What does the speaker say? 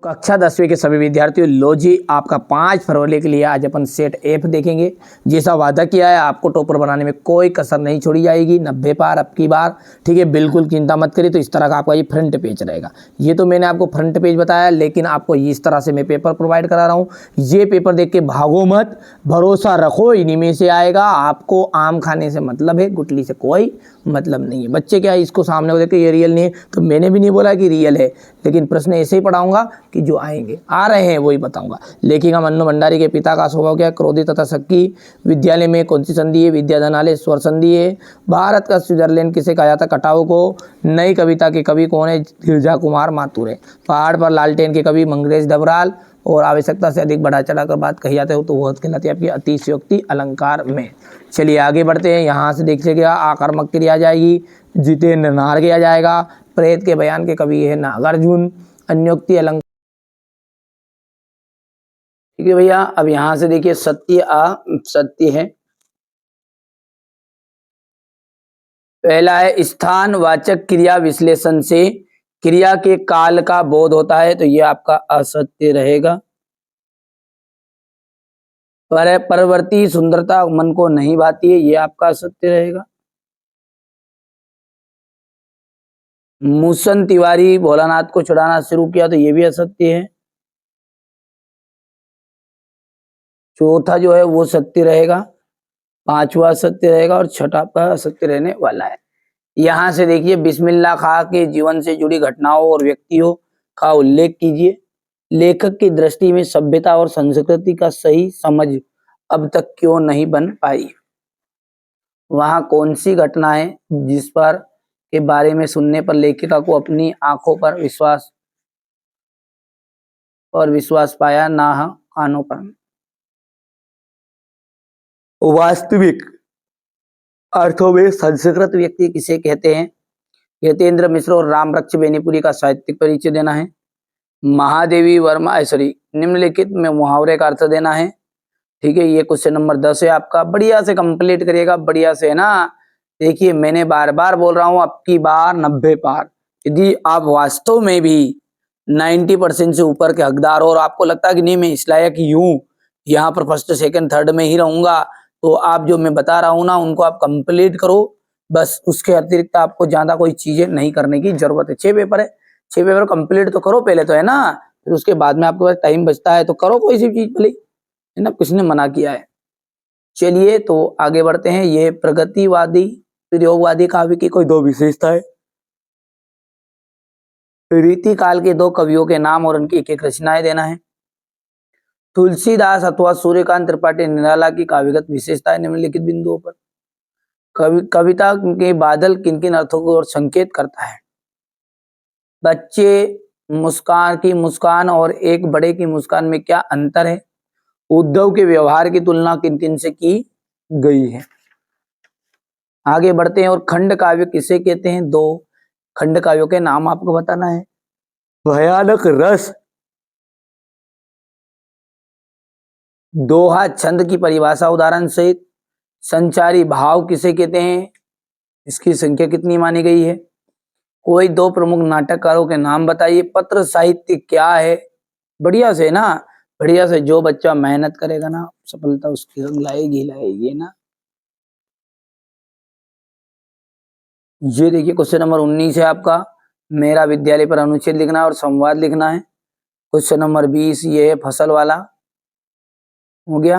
कक्षा 10वीं के सभी विद्यार्थियों, लो जी आपका 5 फरवरी के लिए आज अपन सेट एफ देखेंगे। जैसा वादा किया है आपको टॉपर बनाने में कोई कसर नहीं छोड़ी जाएगी। 90 पार अब की बार, ठीक है, बिल्कुल चिंता मत करिए। तो इस तरह का आपका ये फ्रंट पेज रहेगा। ये तो मैंने आपको फ्रंट पेज बताया, लेकिन आपको इस तरह से मैं पेपर प्रोवाइड करा रहा हूँ। ये पेपर देख के भागो मत, भरोसा रखो, इन्हीं में से आएगा। आपको आम खाने से मतलब है, गुटली से कोई मतलब नहीं है। बच्चे क्या है, इसको सामने को देख के ये रियल नहीं है, तो मैंने भी नहीं बोला कि रियल है, लेकिन प्रश्न ऐसे ही पढ़ाऊंगा कि जो आएंगे आ रहे हैं वही बताऊंगा। लेखिका मन्नू भंडारी के पिता का स्वभाव क्या, क्रोधित तथा शक्की। विद्यालय में कौन सी संधि है, विद्याधनालय स्वर संधि है। भारत का स्विट्जरलैंड किसे कहा जाता, कटाऊ को। नई कविता के कवि कौन है, गिरजा कुमार माथुर है। पहाड़ पर लालटेन के कवि मंगरेश डबराल। और आवश्यकता से अधिक बढ़ा चढ़ा कर बात कही जाते हो तो वह कहलाती है आपकी अतिशयोक्ति अलंकार में। चलिए आगे बढ़ते हैं। यहाँ से देखिएगा आकर्मक क्रिया आ जाएगी, जितेंद्र नार किया जाएगा। प्रेत के बयान के कवि है नागार्जुन। अन्योक्ति अलंकार, ठीक है भैया। अब यहाँ से देखिए सत्य है। पहला है स्थानवाचक क्रिया विश्लेषण से क्रिया के काल का बोध होता है, तो ये आपका असत्य रहेगा। परवर्ती सुंदरता मन को नहीं भाती है, ये आपका असत्य रहेगा। मूसन तिवारी भोलानाथ को छुड़ाना शुरू किया, तो ये भी असत्य है। चौथा जो है वो सत्य रहेगा, पांचवा सत्य रहेगा और छठा का असत्य रहने वाला है। यहाँ से देखिए बिस्मिल्लाह खां के जीवन से जुड़ी घटनाओं और व्यक्तियों का उल्लेख कीजिए। लेखक की दृष्टि में सभ्यता और संस्कृति का सही समझ अब तक क्यों नहीं बन पाई। वहां कौन सी घटना है जिस पर के बारे में सुनने पर लेखिका को अपनी आंखों पर विश्वास पाया, ना कानों पर। वास्तविक अर्थों में संस्कृत व्यक्ति किसे कहते हैं। यतेंद्र मिश्र और रामरक्ष बेनीपुरी का साहित्यिक परिचय देना है। महादेवी वर्मा निम्नलिखित में मुहावरे का अर्थ देना है। ठीक है, ये क्वेश्चन नंबर 10 है आपका। बढ़िया से कंप्लीट करिएगा, बढ़िया से, है ना। देखिए मैंने बार बार बोल रहा हूं, अब की बार 90 पार। यदि आप वास्तव में भी 90% से ऊपर के हकदार हो और आपको लगता है कि नहीं मैं इस लायक यूं यहाँ पर फर्स्ट सेकंड थर्ड में ही रहूंगा, तो आप जो मैं बता रहा हूं ना उनको आप कंप्लीट करो। बस उसके अतिरिक्त आपको ज्यादा कोई चीजें नहीं करने की जरूरत है। 6 पेपर है, 6 पेपर कंप्लीट तो करो पहले, तो है ना। फिर उसके बाद में आपके पास टाइम बचता है तो करो कोई सी चीज भले, है ना, किसने मना किया है। चलिए तो आगे बढ़ते हैं। ये प्रगतिवादी प्रयोगवादी काव्य की कोई 2 विशेषता है। रीति काल के 2 कवियों के नाम और उनकी एक रचनाएं देना है। तुलसीदास अथवा सूर्यकांत त्रिपाठी निराला की काव्यगत विशेषता है निम्नलिखित बिंदुओं पर। कविता के बादल किन किन अर्थों को और संकेत करता है। बच्चे की मुस्कान और एक बड़े की मुस्कान में क्या अंतर है। उद्धव के व्यवहार की तुलना किन किन से की गई है। आगे बढ़ते हैं। और खंड काव्य किसे कहते हैं। 2 खंड काव्यों के नाम आपको बताना है। भयानक रस, दोहा छंद की परिभाषा उदाहरण सहित। संचारी भाव किसे कहते हैं, इसकी संख्या कितनी मानी गई है। कोई 2 प्रमुख नाटककारों के नाम बताइए। पत्र साहित्य क्या है। बढ़िया से ना, बढ़िया से जो बच्चा मेहनत करेगा ना सफलता उसकी रंग लाएगी ना। ये देखिए क्वेश्चन नंबर 19 है आपका। मेरा विद्यालय पर अनुच्छेद लिखना है और संवाद लिखना है। क्वेश्चन नंबर 20 ये है फसल वाला, हो गया।